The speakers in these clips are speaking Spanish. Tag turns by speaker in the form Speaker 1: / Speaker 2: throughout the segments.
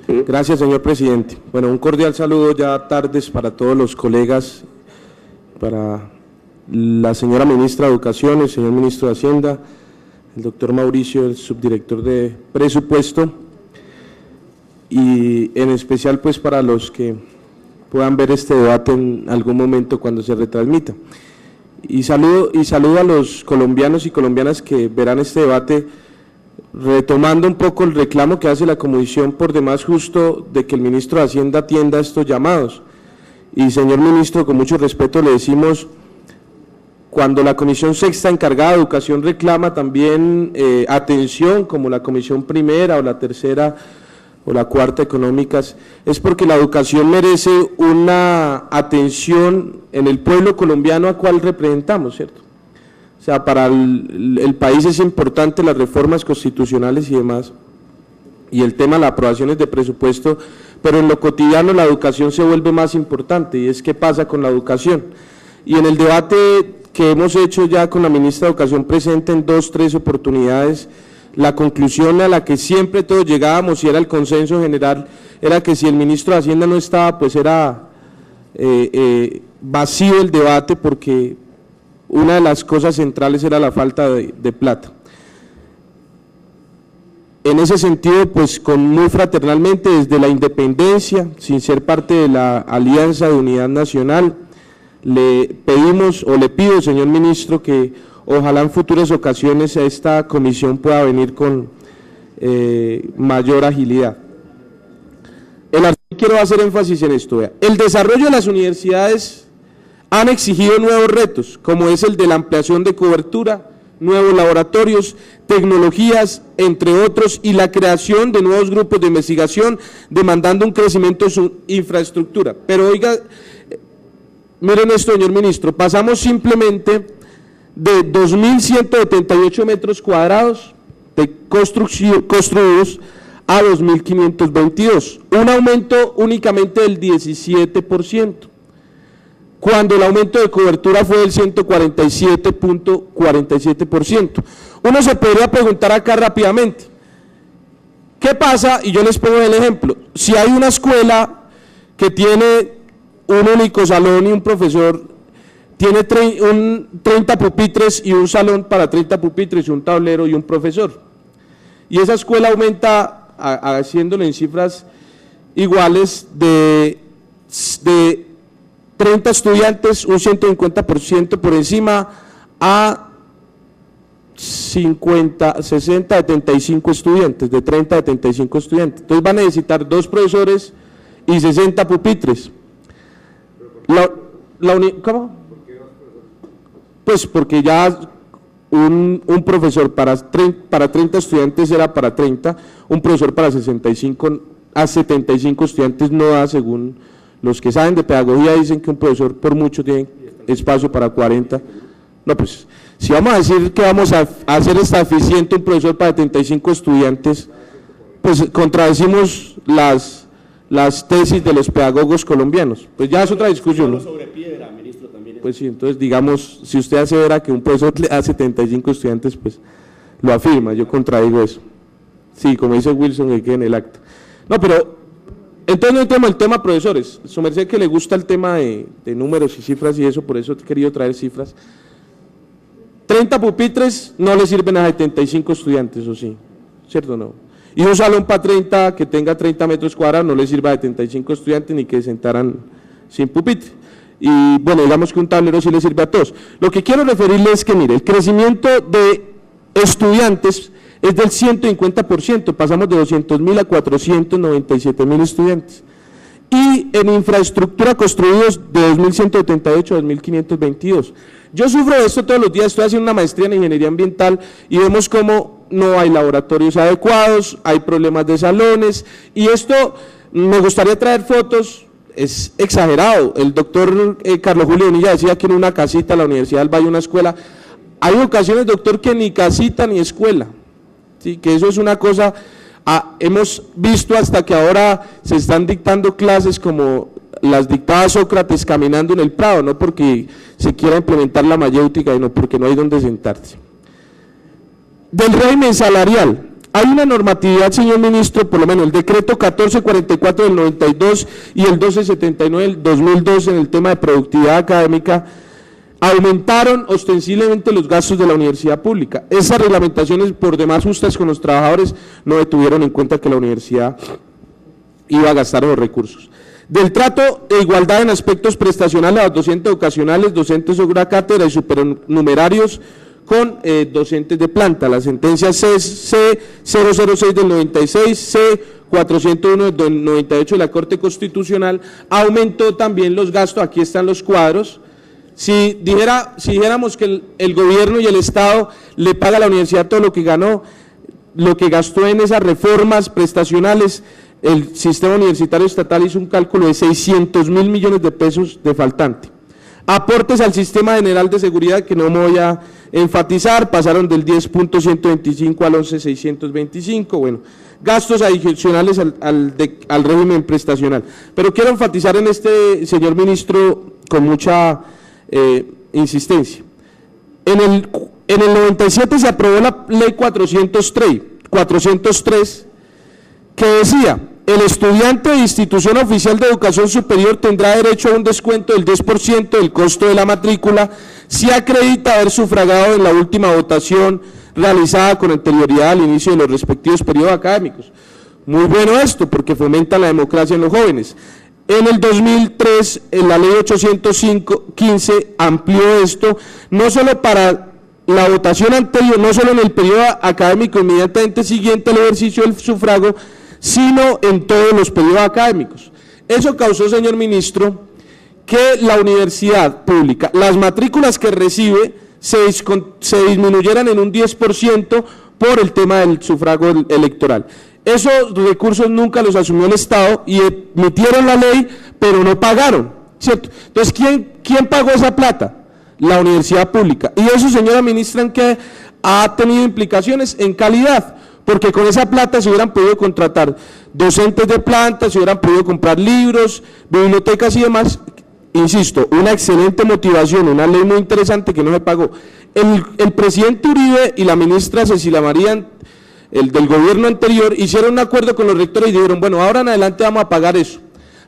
Speaker 1: Gracias, señor presidente. Bueno, un cordial saludo ya tardes para todos los colegas, para la señora ministra de Educación, el señor ministro de Hacienda, el doctor Mauricio, el subdirector de Presupuesto, y en especial pues para los que puedan ver este debate en algún momento cuando se retransmita. Y saludo a los colombianos y colombianas que verán este debate, retomando un poco el reclamo que hace la Comisión por demás justo de que el ministro de Hacienda atienda estos llamados. Y señor ministro, con mucho respeto le decimos, cuando la Comisión Sexta encargada de Educación reclama también atención, como la Comisión Primera o la Tercera o la Cuarta Económicas, es porque la educación merece una atención en el pueblo colombiano a cual representamos, ¿cierto? O sea, para el país es importante las reformas constitucionales y demás, y el tema de las aprobaciones de presupuesto, pero en lo cotidiano la educación se vuelve más importante, y es qué pasa con la educación. Y en el debate que hemos hecho ya con la ministra de Educación presente en 2 o 3 oportunidades, la conclusión a la que siempre todos llegábamos y era el consenso general, era que si el ministro de Hacienda no estaba, pues era vacío el debate, porque una de las cosas centrales era la falta de plata. En ese sentido, pues muy fraternalmente, desde la independencia, sin ser parte de la Alianza de Unidad Nacional, le pedimos o le pido, señor ministro, que ojalá en futuras ocasiones esta comisión pueda venir con mayor agilidad. Quiero hacer énfasis en esto. Vea. El desarrollo de las universidades han exigido nuevos retos, como es el de la ampliación de cobertura, nuevos laboratorios, tecnologías, entre otros, y la creación de nuevos grupos de investigación, demandando un crecimiento de su infraestructura. Pero oiga, miren esto, señor ministro, pasamos simplemente de 2.178 metros cuadrados de construidos a 2.522, un aumento únicamente del 17%, cuando el aumento de cobertura fue del 147.47%. Uno se podría preguntar acá rápidamente, ¿qué pasa? Y yo les pongo el ejemplo, si hay una escuela que tiene un único salón y un profesor, tiene 30 pupitres y un salón para 30 pupitres y un tablero y un profesor, y esa escuela aumenta, haciéndolo en cifras iguales, de 30 estudiantes, un 150% por encima, a 50, 60, 75 estudiantes, de 30 a 75 estudiantes. Entonces van a necesitar 2 profesores y 60 pupitres. ¿Cómo? Pues porque ya un profesor para 30 estudiantes era para 30, un profesor para 65 a 75 estudiantes no da, según los que saben de pedagogía dicen que un profesor por mucho tiene espacio para 40. No, pues si vamos a decir que vamos a hacer esta eficiente un profesor para 75 estudiantes, pues contradecimos las tesis de los pedagogos colombianos. Pues ya es otra discusión, ¿no? Sobre piedra, ministro, también. Pues sí, entonces digamos, si usted asevera que un profesor le da 75 estudiantes, pues lo afirma, yo contradigo eso. Sí, como dice Wilson, que quede en el acta. No, pero entonces no entremos el tema profesores. Su merced que le gusta el tema de números y cifras y eso, por eso he querido traer cifras. 30 pupitres no le sirven a 75 estudiantes, ¿o sí? ¿Cierto o no? Y un salón para 30 que tenga 30 metros cuadrados no le sirva a 75 estudiantes ni que sentaran sin pupitre. Y bueno, digamos que un tablero sí le sirve a todos. Lo que quiero referirle es que, mire, el crecimiento de estudiantes es del 150%, pasamos de 200.000 a 497.000 estudiantes. Y en infraestructura construidos de 2.178 a 2.522. Yo sufro de esto todos los días, estoy haciendo una maestría en ingeniería ambiental y vemos cómo no hay laboratorios adecuados, hay problemas de salones, y esto me gustaría traer fotos, es exagerado. El doctor Carlos Julio Bonilla decía que en una casita, la Universidad del Valle, una escuela, hay ocasiones, doctor, que ni casita ni escuela, ¿sí? Que eso es una cosa, hemos visto hasta que ahora se están dictando clases como las dictaba Sócrates caminando en el Prado, no porque se quiera implementar la mayéutica, sino porque no hay donde sentarse. Del régimen salarial, hay una normatividad, señor ministro, por lo menos el decreto 1444 del 92 y el 1279 del 2002 en el tema de productividad académica, aumentaron ostensiblemente los gastos de la universidad pública. Esas reglamentaciones, por demás justas con los trabajadores, no tuvieron en cuenta que la universidad iba a gastar los recursos. Del trato de igualdad en aspectos prestacionales a los docentes ocasionales, docentes obra cátedra y supernumerarios con docentes de planta, la sentencia C006 del 96, C401 del 98 de la Corte Constitucional, aumentó también los gastos, aquí están los cuadros. Si dijéramos que el gobierno y el Estado le paga a la universidad todo lo que ganó, lo que gastó en esas reformas prestacionales, el sistema universitario estatal hizo un cálculo de 600.000 millones de pesos de faltante. Aportes al sistema general de seguridad, que no me voy a enfatizar, pasaron del 10.125 al 11.625, bueno, gastos adicionales al régimen prestacional. Pero quiero enfatizar en este, señor ministro, con mucha insistencia. En el 97 se aprobó la ley 403, que decía: el estudiante de institución oficial de educación superior tendrá derecho a un descuento del 10% del costo de la matrícula si acredita haber sufragado en la última votación realizada con anterioridad al inicio de los respectivos periodos académicos. Muy bueno esto, porque fomenta la democracia en los jóvenes. En el 2003, en la ley 815 amplió esto, no solo para la votación anterior, no solo en el periodo académico inmediatamente siguiente al ejercicio del sufragio, sino en todos los periodos académicos. Eso causó, señor ministro, que la universidad pública, las matrículas que recibe, se disminuyeran en un 10% por el tema del sufragio electoral. Esos recursos nunca los asumió el Estado y emitieron la ley, pero no pagaron, ¿cierto? Entonces, ¿quién pagó esa plata? La universidad pública. Y eso, señora ministra, en que ha tenido implicaciones en calidad, porque con esa plata se hubieran podido contratar docentes de planta, se hubieran podido comprar libros, bibliotecas y demás. Insisto, una excelente motivación, una ley muy interesante que no se pagó. El presidente Uribe y la ministra Cecilia María, el del gobierno anterior, hicieron un acuerdo con los rectores y dijeron: bueno, ahora en adelante vamos a pagar eso.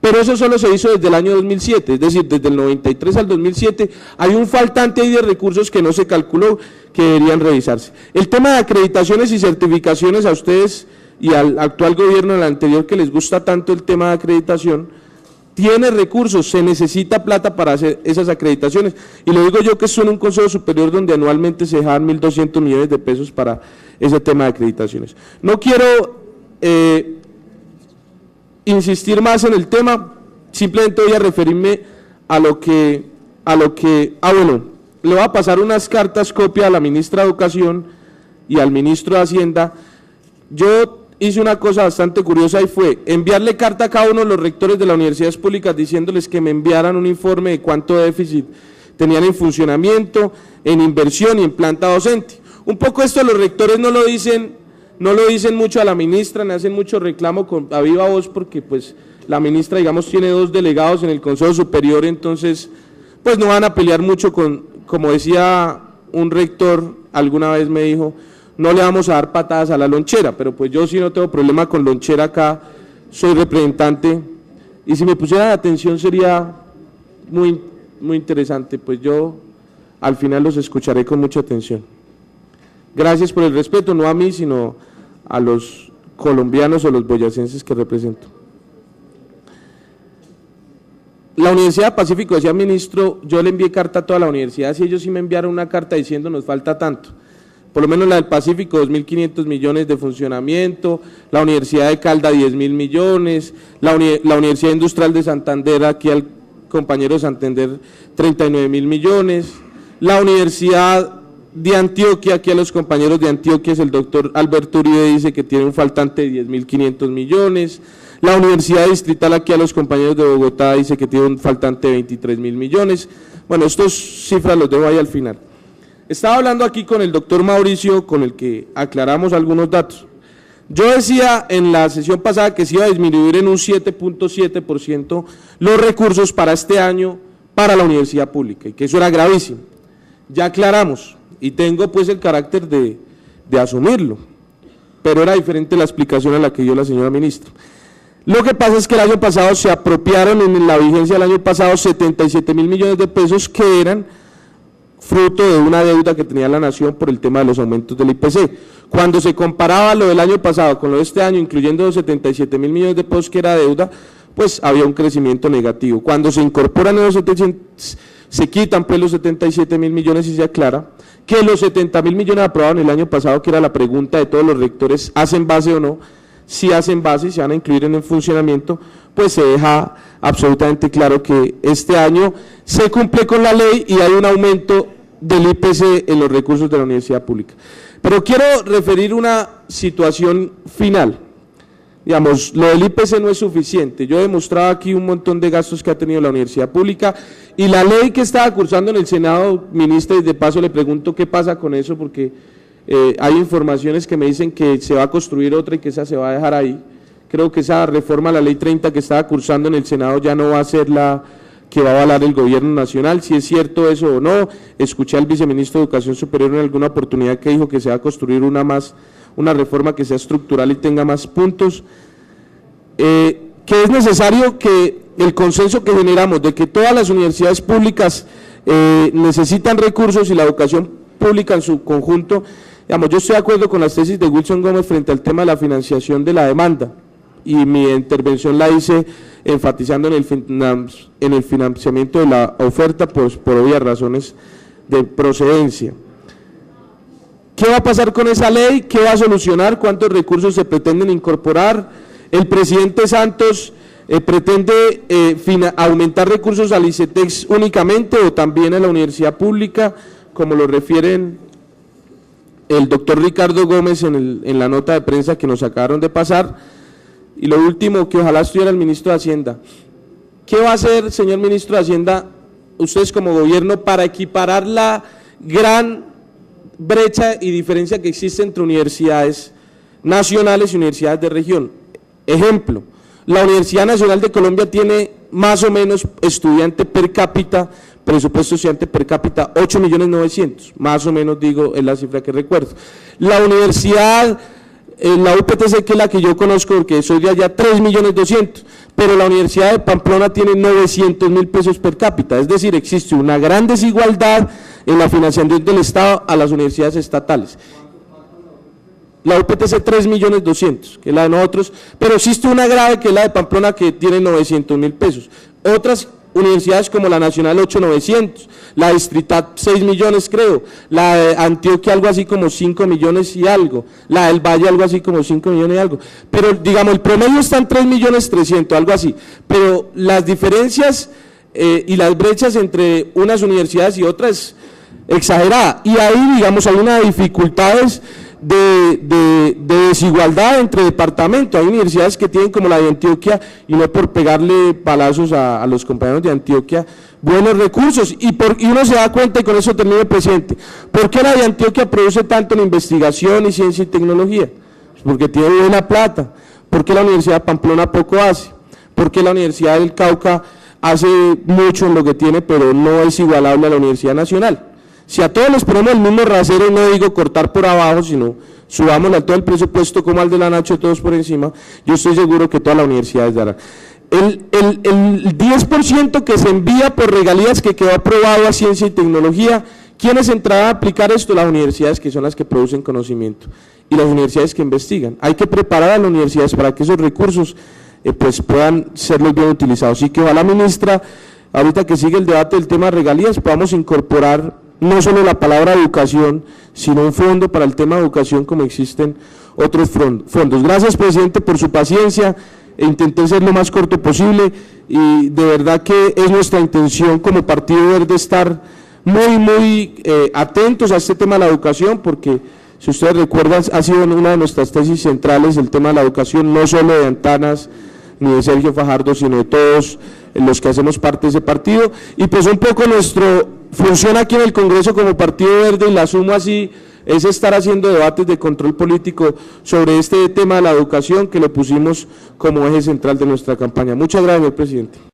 Speaker 1: Pero eso solo se hizo desde el año 2007, es decir, desde el 93 al 2007, hay un faltante ahí de recursos que no se calculó, que deberían revisarse. El tema de acreditaciones y certificaciones, a ustedes y al actual gobierno, al anterior, que les gusta tanto el tema de acreditación, tiene recursos, se necesita plata para hacer esas acreditaciones, y lo digo yo, que son un consejo superior donde anualmente se dejan 1.200 millones de pesos para ese tema de acreditaciones. No quiero insistir más en el tema, simplemente voy a referirme a lo que, bueno, le voy a pasar unas cartas copia a la ministra de Educación y al ministro de Hacienda. Yo hice una cosa bastante curiosa y fue enviarle carta a cada uno de los rectores de las universidades públicas diciéndoles que me enviaran un informe de cuánto déficit tenían en funcionamiento, en inversión y en planta docente. Un poco esto los rectores no lo dicen mucho a la ministra, le hacen mucho reclamo a viva voz, porque pues la ministra, digamos, tiene 2 delegados en el Consejo Superior, entonces pues no van a pelear mucho como decía un rector alguna vez, me dijo: no le vamos a dar patadas a la lonchera, pero pues yo sí no tengo problema con lonchera acá, soy representante, y si me pusieran atención sería muy, muy interesante, pues yo al final los escucharé con mucha atención. Gracias por el respeto, no a mí, sino a los colombianos o los boyacenses que represento. La Universidad Pacífico, decía ministro, yo le envié carta a toda la universidad, y ellos sí me enviaron una carta diciendo: nos falta tanto. Por lo menos la del Pacífico, 2.500 millones de funcionamiento, la Universidad de Caldas, 10.000 millones, la Universidad Industrial de Santander, aquí al compañero de Santander, 39.000 millones, la Universidad de Antioquia, aquí a los compañeros de Antioquia, el doctor Alberto Uribe dice que tiene un faltante de 10.500 millones, la Universidad Distrital, aquí a los compañeros de Bogotá, dice que tiene un faltante de 23.000 millones, bueno, estas cifras los dejo ahí al final. Estaba hablando aquí con el doctor Mauricio, con el que aclaramos algunos datos. Yo decía en la sesión pasada que se iba a disminuir en un 7.7% los recursos para este año para la universidad pública, y que eso era gravísimo. Ya aclaramos, y tengo pues el carácter de asumirlo. pero era diferente la explicación a la que dio la señora ministra. Lo que pasa es que el año pasado se apropiaron en la vigencia del año pasado 77.000 millones de pesos que eran fruto de una deuda que tenía la nación por el tema de los aumentos del IPC. Cuando se comparaba lo del año pasado con lo de este año, incluyendo los 77.000 millones de pesos que era deuda, pues había un crecimiento negativo. Cuando se incorporan los 700, se quitan pues los 77.000 millones y se aclara que los 70.000 millones aprobados el año pasado, que era la pregunta de todos los rectores, ¿hacen base o no? Si hacen base y se van a incluir en el funcionamiento, pues se deja absolutamente claro que este año se cumple con la ley y hay un aumento del IPC en los recursos de la universidad pública. Pero quiero referir una situación final. Digamos, lo del IPC no es suficiente. Yo he demostrado aquí un montón de gastos que ha tenido la universidad pública y la ley que estaba cursando en el Senado, ministra, y de paso le pregunto qué pasa con eso, porque hay informaciones que me dicen que se va a construir otra y que esa se va a dejar ahí. Creo que esa reforma a la ley 30 que estaba cursando en el Senado ya no va a ser la que va a avalar el gobierno nacional. Si es cierto eso o no, escuché al viceministro de Educación Superior en alguna oportunidad que dijo que se va a construir una reforma que sea estructural y tenga más puntos, que es necesario que el consenso que generamos de que todas las universidades públicas necesitan recursos y la educación pública en su conjunto. Digamos, yo estoy de acuerdo con las tesis de Wilson Gómez frente al tema de la financiación de la demanda, y mi intervención la hice enfatizando en el financiamiento de la oferta, pues por obvias razones de procedencia. ¿Qué va a pasar con esa ley? ¿Qué va a solucionar? ¿Cuántos recursos se pretenden incorporar? El presidente Santos pretende aumentar recursos al ICETEX únicamente o también a la universidad pública, como lo refieren el doctor Ricardo Gómez en la nota de prensa que nos acabaron de pasar. Y lo último, que ojalá estuviera el ministro de Hacienda. ¿Qué va a hacer, señor ministro de Hacienda, ustedes como gobierno para equiparar la gran brecha y diferencia que existe entre universidades nacionales y universidades de región? Ejemplo, la Universidad Nacional de Colombia tiene más o menos estudiante per cápita, presupuesto estudiante per cápita 8.900.000, más o menos digo, es la cifra que recuerdo. La universidad, la UPTC, que es la que yo conozco porque soy de allá, 3.200.000, pero la Universidad de Pamplona tiene 900.000 pesos per cápita, es decir, existe una gran desigualdad en la financiación del Estado a las universidades estatales. La UPTC 3.200.000, que es la de nosotros, pero existe una grave que es la de Pamplona que tiene 900.000 pesos. Otras universidades como la Nacional 8.900.000, la Distrital 6 millones creo, la de Antioquia algo así como 5 millones y algo, la del Valle algo así como 5 millones y algo, pero digamos el promedio está en 3.300.000, algo así, pero las diferencias y las brechas entre unas universidades y otras exagerada, y ahí digamos hay unas dificultades de desigualdad entre departamentos. Hay universidades que tienen, como la de Antioquia, y no por pegarle palazos a los compañeros de Antioquia, buenos recursos, y uno se da cuenta, y con eso termino, presidente, ¿por qué la de Antioquia produce tanto en investigación y ciencia y tecnología? Pues porque tiene buena plata. ¿Por qué la Universidad de Pamplona poco hace? ¿Por qué la Universidad del Cauca hace mucho en lo que tiene, pero no es igualable a la Universidad Nacional? Si a todos les ponemos el mismo rasero, no digo cortar por abajo, sino subámosle a todo el presupuesto como al de la Nacho, todos por encima, yo estoy seguro que todas las universidades darán. El 10% que se envía por regalías que quedó aprobado a ciencia y tecnología, ¿quiénes entrarán a aplicar esto? Las universidades, que son las que producen conocimiento, y las universidades que investigan. Hay que preparar a las universidades para que esos recursos pues puedan serlos bien utilizados. Y que ojalá, ministra, ahorita que sigue el debate del tema de regalías, podamos incorporar no solo la palabra educación, sino un fondo para el tema de educación, como existen otros fondos. Gracias, presidente, por su paciencia. Intenté ser lo más corto posible, y de verdad que es nuestra intención como Partido Verde estar muy atentos a este tema de la educación, porque si ustedes recuerdan, ha sido una de nuestras tesis centrales el tema de la educación, no solo de Antanas ni de Sergio Fajardo, sino de todos los que hacemos parte de ese partido. Y pues un poco nuestra función aquí en el Congreso como Partido Verde, y la asumo así, es estar haciendo debates de control político sobre este tema de la educación, que lo pusimos como eje central de nuestra campaña. Muchas gracias, señor presidente.